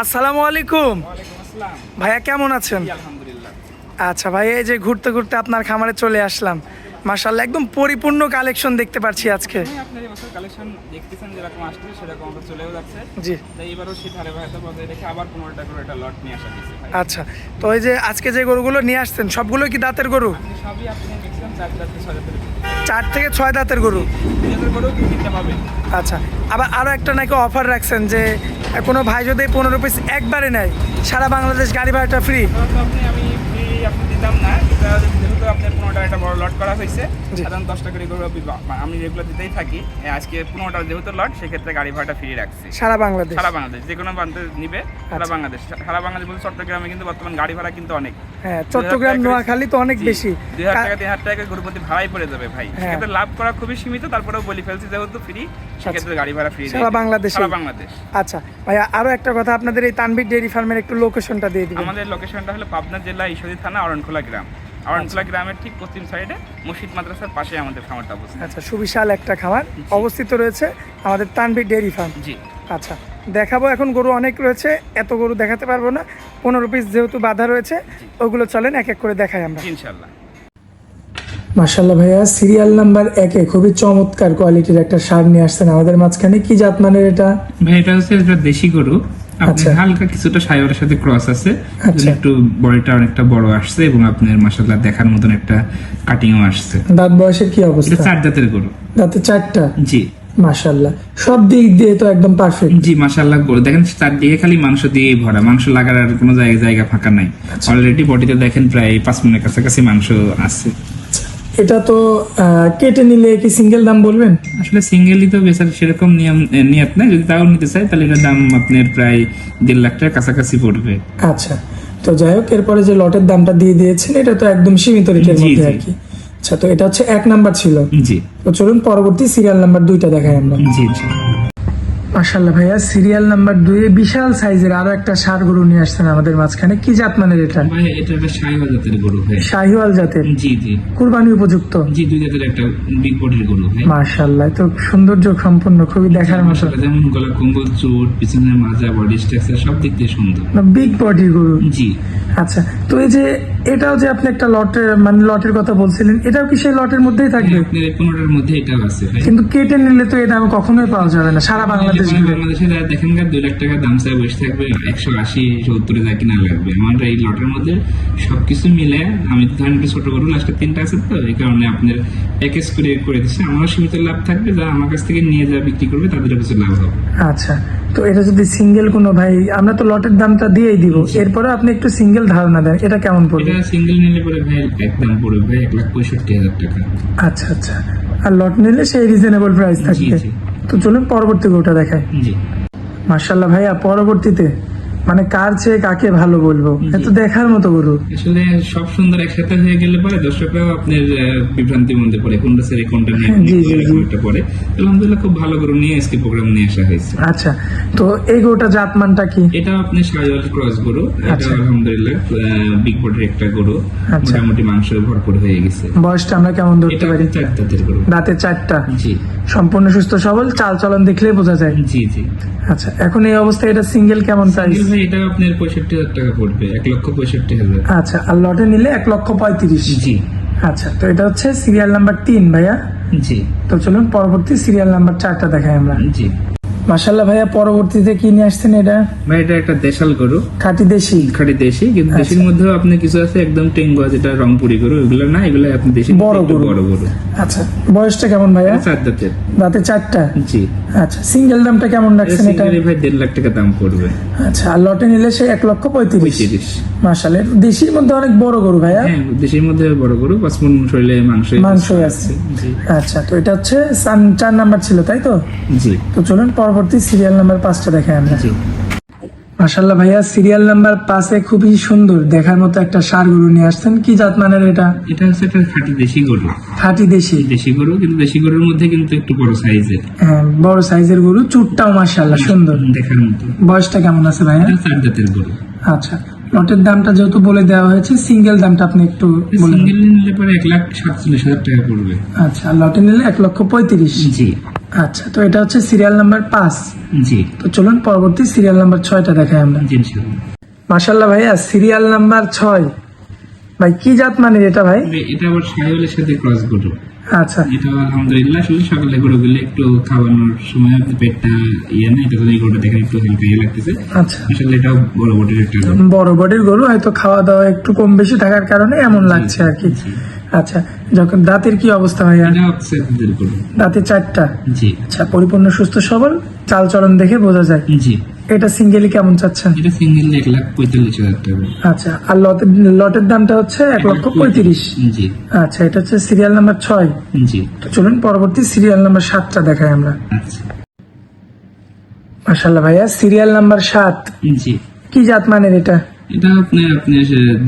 আসসালামু আলাইকুম। ওয়ালাইকুম আসসালাম। ভাইয়া কেমন আছেন? জি, আলহামদুলিল্লাহ। আচ্ছা ভাই, এই যে ঘুরতে ঘুরতে আপনার খামারে চলে আসলাম, মাশাআল্লাহ একদম পরিপূর্ণ কালেকশন দেখতে পাচ্ছি আজকে। আপনার এই বছর কালেকশন দেখতেছেন যেরকম আসছে সেরকম আমরা চলেও যাচ্ছে। জি তাই এবারও শীত হারে ভাইতে বজায় রেখে আবার 15টা করে একটা লট নিয়ে আসা হয়েছে ভাই। আচ্ছা, তো এই যে আজকে যে গরুগুলো নিয়ে আসছেন সবগুলো কি দাঁতের গরু? আপনি দেখছিলাম 4 থেকে 6 জাতের 4 থেকে 6 দাঁতের গরু। জাতের গরু কিনতে পাবেন। আচ্ছা, আবার আরও একটা নাকি অফার রাখছেন যে কোনো ভাই যদি 15 পিস একবারে নেয় সারা বাংলাদেশ গাড়ি ভাড়াটা ফ্রি। আমি ফ্রি আপনি দিতাম না, এটা যেহেতু আপনার 15টা একটা বড় লট করা হয়েছে, জি। সাধারণ 10টা করে গরু আমি রেগুলার দিতেই থাকি। আজকে 15টা যেহেতু লট, সেক্ষেত্রে গাড়ি ভাড়াটা ফ্রি রাখছি। সারা বাংলাদেশ? সারা বাংলাদেশ যে কোনো প্রান্তে নিবে। সারা আচ্ছা। বাংলাদেশ বলতে চট্টগ্রামে কিন্তু বর্তমান গাড়ি ভাড়া কিন্তু অনেক। হ্যাঁ, চট্টগ্রাম নোয়াখালী তো অনেক বেশি। 2000 টাকা 3000 টাকা গরু প্রতি ভাড়াই পড়ে যাবে ভাই। হ্যাঁ। সেক্ষেত্রে লাভ করা খুবই সীমিত, তারপরেও বলি ফেলছি যেহেতু ফ্রি, সেক্ষেত্রে গাড়ি ভাড়া ফ্রি সারা বাংলাদেশে? সারা বাংলাদেশ। আচ্ছা ভাইয়া, আরও একটা কথা, আপনাদের এই তানভীর ডেইরি ফার্মের একটু লোকেশনটা দিয়ে দিবেন। আমাদের লোকেশনটা হলো পাবনা জেলা ঈশ্বরদী থানা অরণখোলা গ্রাম। অরণখোলা গ্রামের ঠিক পশ্চিম সাইডে মসজিদ মাদ্রাসার পাশে আমাদের খামারটা অবস্থিত। আচ্ছা, সুবিশাল একটা খামার অবস্থিত রয়েছে আমাদের তানভীর ডেইরি ফার্ম। জি। আচ্ছা, দেখাবো এখন গরু অনেক রয়েছে, এত গরু দেখাতে পারবো না, 15 পিস যেহেতু বাধা রয়েছে ওগুলো চলেন এক এক করে দেখাই আমরা ইনশাআল্লাহ। মাশাআল্লাহ ভাইয়া, সিরিয়াল নাম্বার 1-এ খুবই চমৎকার কোয়ালিটির একটা ষাঁড় নিয়ে আসছেন আমাদের মাঝখানে। কি জাত মানের এটা? ভাই এটা হচ্ছে একটা দেশি গরু। আচ্ছা। আপনার হালকা কিছুটা সাইওয়ারের সাথে ক্রস আছে, আচ্ছা। একটু বডিটা অনেকটা বড় আসছে এবং আপনার মাশাআল্লাহ দেখার মতন একটা কাটিংও আসছে। দাঁত বয়সের কি এটা অবস্থা? 4 দাঁতের গরু। দাঁতে 4টা? জি মাশাআল্লাহ, সব দিক দিয়ে তো একদম পারফেক্ট। জি মাশাআল্লাহ গরু দেখেন চারদিকে খালি মাংস দিয়ে ভরা, মাংস লাগার আর কোনো জায়গা ফাঁকা নাই। অলরেডি বডিতে দেখেন প্রায় 5 মণের কাছাকাছি মাংস আছে। এটা তো কেটে নিলে কি সিঙ্গেল দাম বলবেন? আসলে সিঙ্গেলই তো বেচার সেরকম নিয়ত নাই, যদি তাও নিতে চাই তাহলে এটার দাম আপনার প্রায় 1.5 লাখ টাকার কাছাকাছি পড়বে। আচ্ছা, তো যাই হোক, এরপরে যে লটের দামটা দিয়ে দিয়েছেন এটা তো একদম সীমিত রেটের জি, মধ্যে জি। আর কি। আচ্ছা, তো এটা হচ্ছে 1 নাম্বার ছিল। জি তো চলুন পরবর্তী সিরিয়াল নাম্বার 2টা দেখাই আমরা। জি জি। মাশাআল্লাহ ভাইয়া, সিরিয়াল নাম্বার 2-এ বিশাল সাইজের আরো একটা ষাঁড় গরু নিয়ে আসছেন আমাদের মাঝখানে। কি জাত মানের এটা? ভাই এটা একটা শাহিওয়াল জাতের গরু ভাই। শাহিওয়াল জাতের? জি জি কুরবানি উপযুক্ত? জি, 2 জাতের একটা বিগ বডির গরু ভাই। মাশাআল্লাহ, তো সৌন্দর্য সম্পন্ন, খুবই দেখার মতো। মাশাআল্লাহ, যেমন গলা কম্বল, চোট, পিছনের মাজা, বডি স্ট্রাকচার সব দিক দিয়ে সুন্দর। বিগ বডির গরু। জি আচ্ছা, তো এই যে এটাও যে আপনি একটা লটের মানে লটের কথা বলছিলেন, এটাও কি সেই লটের মধ্যেই থাকবে? আপনার 15টার মধ্যে এটাও আছে ভাই। কিন্তু কেটে নিলে তো এটা কখনোই পাওয়া যাবে না সারা বাংলাদেশ জুড়ে। বাংলাদেশে দেখেন 2 লাখ টাকা দাম চাই বসে থাকবে, 180-70 যা কিনা লাগবে। আমার এই লটের মধ্যে সবকিছু মিলে আমি তো ধরেন একটু ছোট গরু লাস্টে 3টা আছে, তো এই কারণে আপনার প্যাকেজ করে দিচ্ছে। আমারও সীমিত লাভ থাকবে, যারা আমার কাছ থেকে নিয়ে যা বিক্রি করবে তাদেরও কিছু লাভ হবে। আচ্ছা, তো এটা যদি সিঙ্গেল কোনো ভাই, আমরা তো লটের দামটা দিয়েই দিব, এরপরে আপনি একটু সিঙ্গেল ধারণা দেন এটা কেমন পড়বে? এটা সিঙ্গেল নিলে পরে ভাই একদম পড়বে ভাই 1,65,000 টাকা। আচ্ছা আচ্ছা, আর লট নিলে সেই রিজনেবল প্রাইস থাকবে। জি। তো চলুন পরবর্তী গরুটা দেখাই। জি মাশাআল্লাহ ভাইয়া, পরবর্তীতে মানে কার চেয়ে কাকে ভালো বলবো, এত দেখার মতো গরু। আসলে সব সুন্দর একসাথে হয়ে গেলে পরে দর্শকরাও আপনার বিভ্রান্তির মধ্যে পড়ে, কোনটা ছেড়ে কোনটা নিয়ে জি, জি, জি। একটা পড়ে। আলহামদুলিল্লাহ খুব ভালো করে নিয়ে আজকে প্রোগ্রাম নিয়ে আসা হয়েছে। আচ্ছা, তো এই গরুটা জাতমানটা কি? এটা আপনি শাহিওয়াল ক্রস গরু। এটা আচ্ছা। আলহামদুলিল্লাহ বিগ বডির একটা গরু, আচ্ছা। মোটামুটি মাংস ভরপুর হয়ে গেছে। বয়সটা আমরা কেমন ধরতে এটা পারি? 4 দাঁতের গরু। দাঁতে 4টা? জি সম্পূর্ণ সুস্থ সবল, চাল চলন দেখলেই বোঝা যায়। জি জি। আচ্ছা, এখন এই অবস্থায় এটা সিঙ্গেল কেমন প্রাইস? সিঙ্গেল ভাই এটা আপনার 65,000 টাকা পড়বে, 1,65,000। আচ্ছা, আর লটে নিলে 1,35,000। জি আচ্ছা, তো এটা হচ্ছে সিরিয়াল নাম্বার 3 ভাইয়া। জি তো চলুন পরবর্তী সিরিয়াল নাম্বার 4টা দেখাই আমরা। জি। মাশাআল্লাহ ভাইয়া, পরবর্তীতে কি নিয়ে আসছেন এটা? ভাই এটা একটা দেশাল গরু, খাঁটি দেশি? খাঁটি দেশি, কিন্তু আচ্ছা। দেশির মধ্যেও আপনি কিছু আছে একদম টেঙ্গুয়া, যেটা রংপুরি গরু, এগুলো না, এগুলো আপনি দেশি বড় গরু। বড় গরু। আচ্ছা, বয়সটা কেমন ভাইয়া? 4 দাঁতের। দাঁতে 4টা? জি। আচ্ছা, সিঙ্গেল দামটা কেমন রাখছেন এটা? সিঙ্গেল ভাই 1.5 লাখ টাকা দাম পড়বে। আচ্ছা, আর লটে নিলে সে 1,35,000। 35। মাশাআল্লাহ, দেশির মধ্যে অনেক বড় গরু ভাইয়া। হ্যাঁ দেশির মধ্যে বড় গরু, 5 মণ শরীরে মাংস আছে। জি আচ্ছা, তো এটা হচ্ছে 4 নাম্বার ছিল তাই তো? জি তো চলুন পরবর্তী সিরিয়াল নাম্বার 5টা দেখাই আমরা। জি। মাশাআল্লাহ ভাইয়া, সিরিয়াল নাম্বার 5-এ খুবই সুন্দর দেখার মতো একটা ষাঁড় গরু নিয়ে আসছেন। কি জাত মানের এটা? এটা হচ্ছে একটা খাঁটি দেশি গরু। খাঁটি দেশি? দেশি গরু, কিন্তু দেশি গরুর মধ্যে কিন্তু একটু বড় সাইজের। হ্যাঁ, বড় সাইজের গরু, চুটটাও মাশাআল্লাহ সুন্দর। দেখার মতো। বয়সটা কেমন আছে ভাইয়া? এটা 4 দাঁতের গরু। আচ্ছা, লটের দামটা যেহেতু বলে দেওয়া হয়েছে, সিঙ্গেল দামটা আপনি একটু বলে দিন। সিঙ্গেল নিলে পরে 1,47,000 টাকা পড়বে। আচ্ছা, আর লটে নিলে 1,35,000। জি আচ্ছা, তো এটা হচ্ছে সিরিয়াল নাম্বার 5। জি তো চলুন পরবর্তী সিরিয়াল নাম্বার 6টা দেখাই আমরা। জি ইনশাআল্লাহ। মাশাআল্লাহ ভাইয়া, সিরিয়াল নাম্বার 6। ভাই কি জাত মানে এটা ভাই? এটা আবার শাহিওয়ালের সাথে ক্রস গরু। আচ্ছা এটা আলহামদুলিল্লাহ আসলে সকালে গরুগুলো একটু খাওয়ানোর সময় আপনি পেটটা না, এটা তো এই গরুটা দেখেন একটু হালকা লাগতেছে। আচ্ছা, আসলে এটা বড় বডির একটা গরু। বড় বডির গরু, হয়তো খাওয়া দাওয়া একটু কম বেশি থাকার কারণে এমন লাগছে আর কি। আচ্ছা, যখন দাঁতের কি অবস্থা ভাইয়া? এটা হচ্ছে দুধের গরু। দাঁতে 4টা। জি আচ্ছা, পরিপূর্ণ সুস্থ সবল, চাল চলন দেখে বোঝা যায়। জি এটা সিঙ্গেলি কেমন চাচ্ছেন? এটা সিঙ্গেল 1,45,000 টাকা। আচ্ছা, আর লটের দামটা হচ্ছে 1,35,000। জি আচ্ছা, এটা হচ্ছে সিরিয়াল নাম্বার 6। জি তো চলুন পরবর্তী সিরিয়াল নাম্বার 7টা দেখাই আমরা। আচ্ছা মাশাআল্লাহ ভাইয়া, সিরিয়াল নাম্বার 7। জি কি জাত মানের এটা? এটা আপনার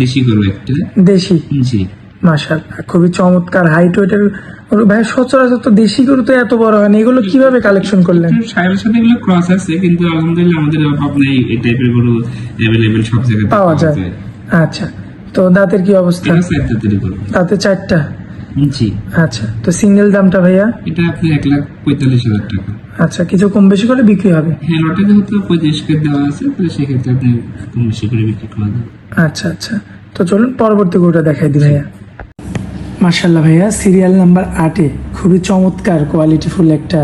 দেশি গরু একটা। দেশি। জি মাশাআল্লাহ, খুবই চমৎকার হাইট ওয়েটের গরু। ভাই সচরাচর তো দেশি গরু তো এত বড় হয় না, এগুলো কিভাবে কালেকশন করলেন? সাহেবের সাথে এগুলো ক্রস আছে, কিন্তু আলহামদুলিল্লাহ আমাদের আপনার এই টাইপের গরু অ্যাভেলেবেল সব জায়গায় পাওয়া যায়। আচ্ছা, তো দাঁতের কি অবস্থা? এটা সাইডটা তৈরি গরু। দাঁতে 4টা। জি আচ্ছা, তো সিঙ্গেল দামটা ভাইয়া? এটা আপনি 1,45,000 টাকা। আচ্ছা, কিছু কম বেশি করে বিক্রি হবে। হ্যাঁ, লটে যেহেতু 35 করে দেওয়া আছে, তাহলে সেক্ষেত্রে আপনি কম বেশি করে বিক্রি করা যাবে। আচ্ছা আচ্ছা, তো চলুন পরবর্তী গরুটা দেখাই দিই ভাইয়া। মাশাআল্লাহ ভাইয়া, সিরিয়াল নাম্বার 8-এ খুবই চমৎকার কোয়ালিটিফুল একটা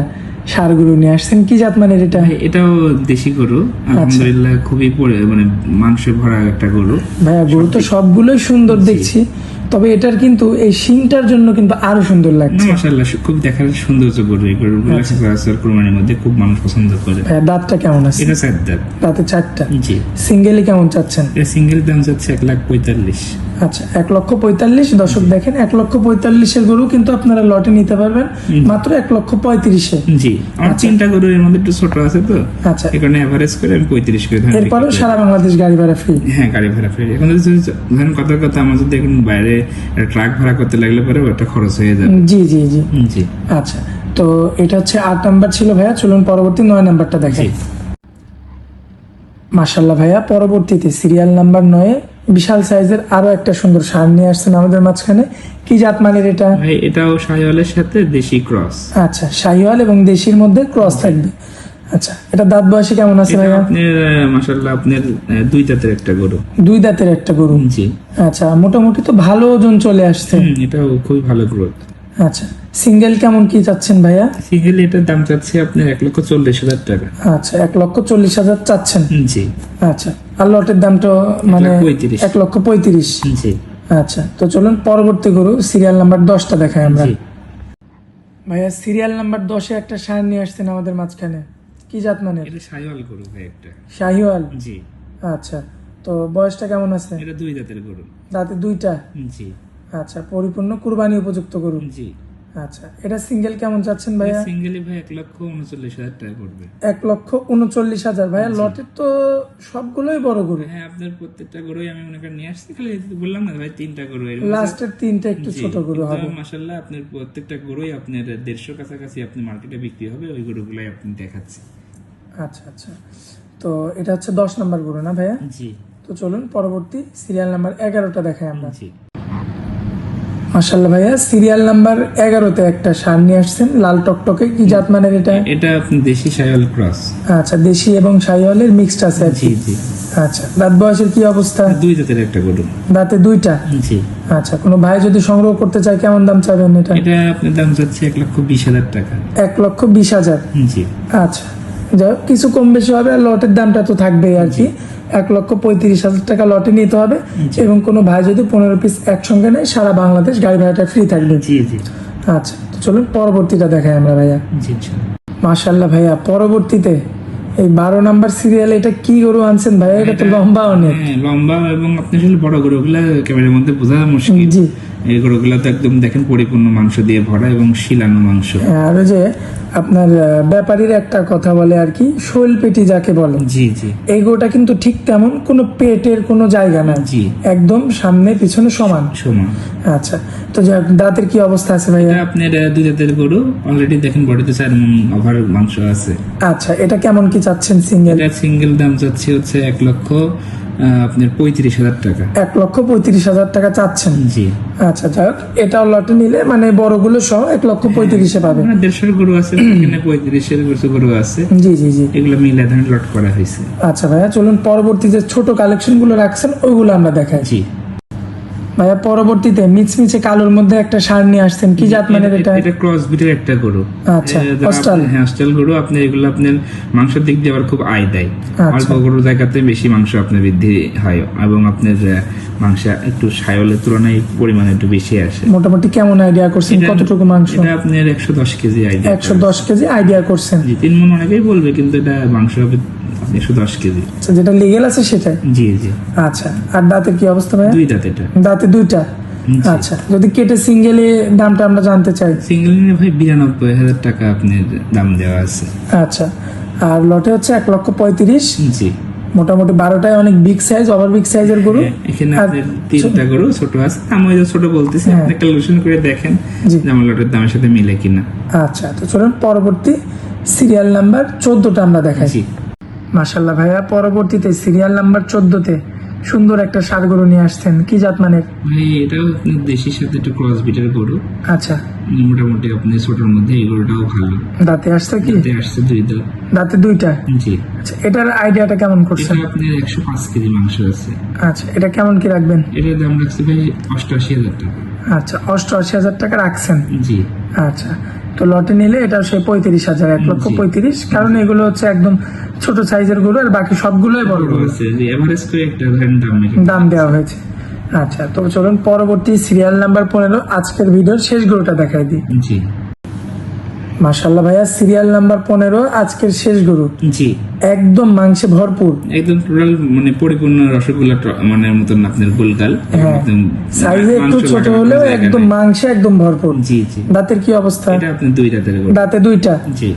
ষাঁড় গরু নিয়ে আসছেন। কি জাত মানের এটা? এটাও দেশি গরু, আলহামদুলিল্লাহ খুবই মানে মাংসে ভরা একটা গরু। ভাইয়া, গরু তো সবগুলোই সুন্দর দেখছি, তবে এটার কিন্তু এই শিংটার জন্য কিন্তু আরো সুন্দর লাগছে। মাশাআল্লাহ খুব দেখার সৌন্দর্য গরু। এই গরুগুলো সচরাচর কুরবানির মধ্যে খুব মানুষ পছন্দ করে। ভাইয়া, দাঁতটা কেমন আছে? এটা 4 দাঁত। দাঁতে 4টা। জি সিঙ্গেলি কেমন চাচ্ছেন? এটা সিঙ্গেল দাম যাচ্ছে 1,45,000। আচ্ছা, 1,45,000। দর্শক দেখেন, 1,45,000 গরু কিন্তু আপনারা লটে নিতে পারবেন মাত্র 1,35,000-এ। জি, আমার 3টা গরু এর মধ্যে একটু ছোট আছে তো, আচ্ছা, এই কারণে এভারেজ করে আমি 35 করে ধরে এরপরও সারা বাংলাদেশ গাড়ি ভাড়া ফ্রি। হ্যাঁ, গাড়ি ভাড়া ফ্রি। এখন যদি ধরেন কথার কথা আমার যদি এখন বাইরে ট্রাক ভাড়া করতে লাগলে পরে ওটা খরচ হয়ে যাবে। জি জি জি। জি আচ্ছা, তো এটা হচ্ছে 8 নাম্বার ছিল ভাইয়া। চলুন পরবর্তী 9 নাম্বারটা দেখেন। জি মাশাআল্লাহ ভাইয়া, পরবর্তীতে সিরিয়াল নাম্বার 9-এ বিশাল সাইজের আরো একটা সুন্দর ষাঁড় নিয়ে আসছেন আমাদের মাঝখানে। কি জাত মানের এটা? ভাই, এটাও শাহিওয়ালের সাথে দেশি ক্রস। আচ্ছা, শাহিওয়াল এবং দেশির মধ্যে ক্রস থাকবে। আচ্ছা, এটা দাঁত বয়সে কেমন আছে এটা ভাইয়া? আপনার মাশাআল্লাহ আপনার 2 দাঁতের একটা গরু। 2 দাঁতের একটা গরু। জি আচ্ছা, মোটামুটি তো ভালো ওজন চলে আসছে। এটাও খুবই ভালো গ্রোথ। আচ্ছা, সিঙ্গেল কেমন কি চাচ্ছেন ভাইয়া? সিঙ্গেল এটার দাম চাচ্ছে আপনার 1,40,000 টাকা। আচ্ছা, 1,40,000 চাচ্ছেন। জি আচ্ছা, আর লটের দামটা মানে 1,35,000 1,35,000। জি আচ্ছা, তো চলুন পরবর্তী গরু সিরিয়াল নাম্বার 10টা দেখাই আমরা। জি ভাইয়া, সিরিয়াল নাম্বার 10-এ একটা ষাঁড় নিয়ে আসছেন আমাদের মাঝখানে। কি জাত মানে? এটা শাহিওয়াল গরু ভাই একটা। শাহিওয়াল। জি আচ্ছা, তো বয়সটা কেমন আছে? এটা 2 দাঁতের গরু। দাঁতে 2টা। জি আচ্ছা, পরিপূর্ণ কুরবানি উপযুক্ত গরু। জি আচ্ছা, এটা সিঙ্গেল কেমন চাচ্ছেন ভাইয়া? সিঙ্গেলি ভাই 1,39,000 টাকা পড়বে। 1,39,000। ভাইয়া, লটের তো সবগুলোই বড় গরু। হ্যাঁ, আপনার প্রত্যেকটা গরুই আমি মনে করেন নিয়ে আসছি, খালি বললাম না ভাই 3টা গরু এর লাস্টের 3টা একটু ছোট গরু হবে। মাশাআল্লাহ আপনার প্রত্যেকটা গরুই আপনার 150 কাছাকাছি আপনি মার্কেটে বিক্রি হবে, ওই গরুগুলাই আপনি দেখাচ্ছি। আচ্ছা আচ্ছা, তো এটা হচ্ছে 10 নাম্বার গরু না ভাইয়া? জি তো চলুন পরবর্তী সিরিয়াল নাম্বার 11টা দেখাই আমরা। জি মাশাআল্লাহ ভাইয়া, সিরিয়াল নাম্বার 11-তে একটা ষাঁড় নিয়ে আসছেন লাল টকটকে। কি জাত মানের এটা? এটা আপনি দেশি শাহিওয়াল ক্রস। আচ্ছা, দেশি এবং শাহিওয়ালের মিক্সড আছে আর কি। জি জি আচ্ছা, দাঁত বয়সের কি অবস্থা? 2 দাঁতের একটা গরু। দাঁতে 2টা। জি আচ্ছা, কোনো ভাই যদি সংগ্রহ করতে চায় কেমন দাম চাবেন এটা? এটা আপনার দাম যাচ্ছে 1,20,000 টাকা। 1,20,000। জি আচ্ছা, যাই হোক, কিছু কম বেশি হবে, আর লটের দামটা তো থাকবেই আর কি। 1,35,000 টাকা লটে নিতে হবে, এবং কোনো ভাই যদি 15 পিস একসঙ্গে নেয় সারা বাংলাদেশ গাড়ি ভাড়াটা ফ্রি থাকবে। জি জি আচ্ছা, তো চলুন পরবর্তীটা দেখাই আমরা ভাইয়া। জি মাশাআল্লাহ ভাইয়া, পরবর্তীতে এই 12 নাম্বার সিরিয়ালে এটা কি গরু আনছেন ভাইয়া? এটা তো লম্বা অনেক। হ্যাঁ, লম্বা, এবং আপনি আসলে বড় গরুগুলা ক্যামেরার মধ্যে বোঝা মুশকিল। জি, এই গরুগুলা তো একদম দেখেন পরিপূর্ণ মাংস দিয়ে ভরা এবং শিলানো মাংস। আর ওই যে আপনার ব্যাপারীর একটা কথা বলে আর কি, শৈল পেটি যাকে বলে, জি জি এই গরুটা কিন্তু ঠিক তেমন কোনো পেটের কোনো জায়গা না, জি একদম সামনে পিছনে সমান। সমান। আচ্ছা, তো যাই হোক, দাঁতের কি অবস্থা আছে ভাইয়া? এটা আপনার 2 দাঁতের গরু, অলরেডি দেখেন বডিতে 4 মণ ওভার মাংস আছে। আচ্ছা, এটা কেমন কি চাচ্ছেন সিঙ্গেল? এটা সিঙ্গেল দাম যাচ্ছে হচ্ছে 1,40,000 আপনার 35,000 টাকা। 1,35,000 টাকা চাচ্ছেন। জি, আচ্ছা যাই হোক, এটাও লটে নিলে মানে বড়গুলো সহ 1,35,000 পাবে। মানে 150 গরু আছে, এখানে 35 কিছু গরু আছে, জি জি জি। এগুলো মিলে ধরেন লট করা হয়েছে। আচ্ছা ভাইয়া, চলুন পরবর্তী যে ছোট কালেকশন গুলো রাখছেন ওইগুলো আমরা দেখাই। জি ভাইয়া পরবর্তীতে মিচমিচে কালোর মধ্যে একটা ষাঁড় নিয়ে আসছেন, কি জাত মানের এটা? এটা ক্রস ব্রিডের একটা গরু। আচ্ছা, যারা অস্ট্রাল। হ্যাঁ, অস্ট্রাল গরু। আপনি এগুলো আপনার মাংসের দিক দিয়ে আবার খুব আয় দেয়। আচ্ছা। অল্প গরুর জায়গাতে বেশি মাংস আপনার বৃদ্ধি হয়, এবং আপনার মাংস একটু সায়লের তুলনায় পরিমাণ একটু বেশি আসে। মোটামুটি কেমন আইডিয়া করছেন, এটা- কতটুকু মাংস? এটা আপনার 110 কেজি আইডিয়া। 110 কেজি আইডিয়া করছেন। জি, 3 মণ অনেকেই বলবে, কিন্তু এটা মাংস হবে 110 কেজি। আচ্ছা, যেটা লিগেল আছে সেটাই। জি জি, আচ্ছা, আর দাঁতের কি অবস্থা ভাইয়া? 2 দাঁত এটা। দাঁতে 2টা। জি। আচ্ছা, যদি কেটে সিঙ্গেলে দামটা আমরা জানতে চাই। সিঙ্গেল নিলে ভাই 92,000 টাকা আপনার দাম দেওয়া আছে। আচ্ছা, আর লটে হচ্ছে 1,35,000। জি, মোটামুটি 12টায় অনেক বিগ সাইজ, ওভার বিগ সাইজের গরু। এখানে আর আপনার 3টা গরু ছোট আছে, আমি ওই যে ছোট বলতেছি, হ্যাঁ। আপনি ক্যালকুলেশন করে দেখেন জি। যে আমার লটের দামের সাথে মিলে কিনা। আচ্ছা, তো চলুন পরবর্তী সিরিয়াল নাম্বার 14টা আমরা দেখাই। জি, মাশাআল্লাহ ভাইয়া, পরবর্তীতে সিরিয়াল নাম্বার 14তে সুন্দর একটা ষাঁড় গরু নিয়ে আসছেন, কি জাত মানের? ভাই এটাও আপনার দেশির সাথে একটু ক্রস বিটের গরু। আচ্ছা, মোটামুটি আপনি ছোটর মধ্যে এই গরুটাও ভালো। দাঁতে আসছে কি? এতে আসছে 2 দাঁত। দাঁতে 2টা। জি, আচ্ছা, এটার আইডিয়াটা কেমন এটা করছেন? আপনার 105 কেজি মাংস আছে। আচ্ছা, এটা কেমন কি রাখবেন? এটার দাম রাখছে ভাই 88,000 টাকা। আচ্ছা, 88,000 টাকা রাখছেন। জি, আচ্ছা, তো লটে নিলে এটা সে 35,000, 1,35,000, কারণ এগুলো হচ্ছে একদম ছোট সাইজের গরু আর বাকি সবগুলোই বড় বড় গরু আছে যে এভারেজ করে একটা ধরেন দাম রেখে। দাম দেওয়া হয়েছে। আচ্ছা, তো চলুন পরবর্তী সিরিয়াল নাম্বার 15 আজকের ভিডিওর শেষ গরুটা দেখাই দিই। জি মাশাআল্লাহ ভাইয়া, সিরিয়াল নাম্বার 15 আজকের শেষ গরু, জি, একদম মাংসে ভরপুর। একদম টোটাল মানে পরিপূর্ণ রসগোল্লা মানে মতন আপনার গোলগাল, হ্যাঁ, একদম সাইজে একটু মাংস ছোট বাটার হলেও কোনো জায়গা একদম নেই। মাংসে একদম ভরপুর। জি জি, দাঁতের কি অবস্থা? এটা আপনি 2 দাঁতের গরু। দাঁতে 2টা। জি,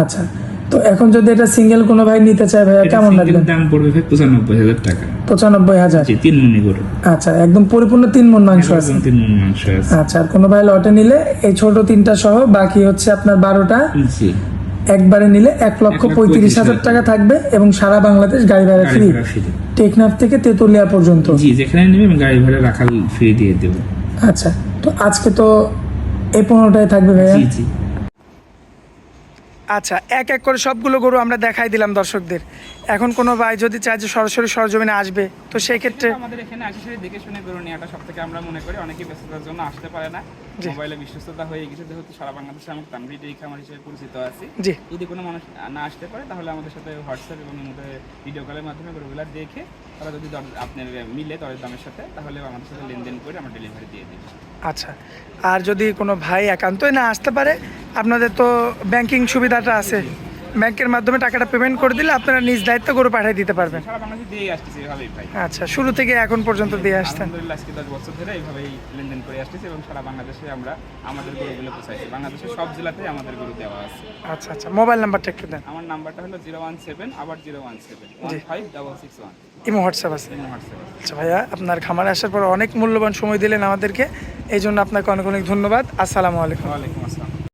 আচ্ছা, তো এখন যদি এটা সিঙ্গেল কোনো ভাই নিতে চায় ভাইয়া এটা কেমন single লাগবে? দাম পড়বে ভাই 95,000 টাকা। 95,000। জি, 3 মণি গরু। আচ্ছা, একদম পরিপূর্ণ 3 মণ মাংস আছে। একদম 3 মণ মাংস আছে। আচ্ছা, আর কোনো ভাই লটে নিলে এই ছোট 3টা সহ বাকি হচ্ছে আপনার 12টা জি, একবারে নিলে 1,35,000 টাকা থাকবে, এবং সারা বাংলাদেশ গাড়ি ভাড়া গাড়ি ফ্রি, ভাড়া free। টেকনাফ থেকে তেতুলিয়া পর্যন্ত। জি, যেখানে নেবেন গাড়ি ভাড়া রাখাল ফ্রি দিয়ে দেবো। আচ্ছা, তো আজকে তো এই 15টায় থাকবে ভাইয়া। জি জি, আচ্ছা, এক এক করে সবগুলো গরু আমরা দেখাই দিলাম দর্শকদের। এখন কোনো ভাই যদি চায় যে সরাসরি সরজমিনে আসবে, তো সেই ক্ষেত্রে আমাদের এখানে আসে দেখে শুনে গরু নেওয়াটা সব থেকে আমরা মনে করি, অনেকেই ব্যস্ততার জন্য আসতে পারে না, জি। মোবাইলে বিশ্বস্ততা হয়ে গেছে, যেহেতু সারা বাংলাদেশে আমি তামরি ডেইরি খামার হিসেবে পরিচিত আছি। জি। যদি কোনো মানুষ না আসতে পারে তাহলে আমাদের সাথে হোয়াটসঅ্যাপ এবং আমাদের ভিডিও কলের মাধ্যমে গরুগুলা দেখে তারা যদি আপনার মিলে দরের দামের সাথে, তাহলে আমাদের সাথে লেনদেন করে আমরা ডেলিভারি দিয়ে দিই। আচ্ছা, আর যদি কোনো ভাই একান্তই না আসতে পারে, আপনাদের তো ব্যাংকিং সুবিধাটা আছে, ব্যাংকের মাধ্যমে টাকাটা পেমেন্ট করে দিলে আপনারা নিজ দায়িত্ব গরু পাঠিয়ে দিতে পারবেন। সারা বাংলাদেশে দিয়ে আসতেছি এভাবেই ভাই। আচ্ছা, শুরু থেকে এখন পর্যন্ত দিয়ে আসতেন। আলহামদুলিল্লাহ আজকে 10 বছর ধরে এইভাবেই লেনদেন করে আসতেছি এবং সারা বাংলাদেশে আমরা আমাদের গরুগুলো পৌঁছাইছি। বাংলাদেশের সব জেলাতেই আমাদের গরু দেওয়া আছে। আচ্ছা আচ্ছা, মোবাইল নাম্বারটা একটু দেন। আমার নাম্বারটা হলো 017 আবার 017 15661। ইমো হোয়াটসঅ্যাপ আছে। এই হোয়াটসঅ্যাপ আছে। আচ্ছা ভাইয়া, আপনার খামারে আসার পর অনেক মূল্যবান সময় দিলেন আমাদেরকে, এই জন্য আপনাকে অনেক অনেক ধন্যবাদ। আসসালামু আলাইকুম। ওয়ালাইকুম আসসালাম।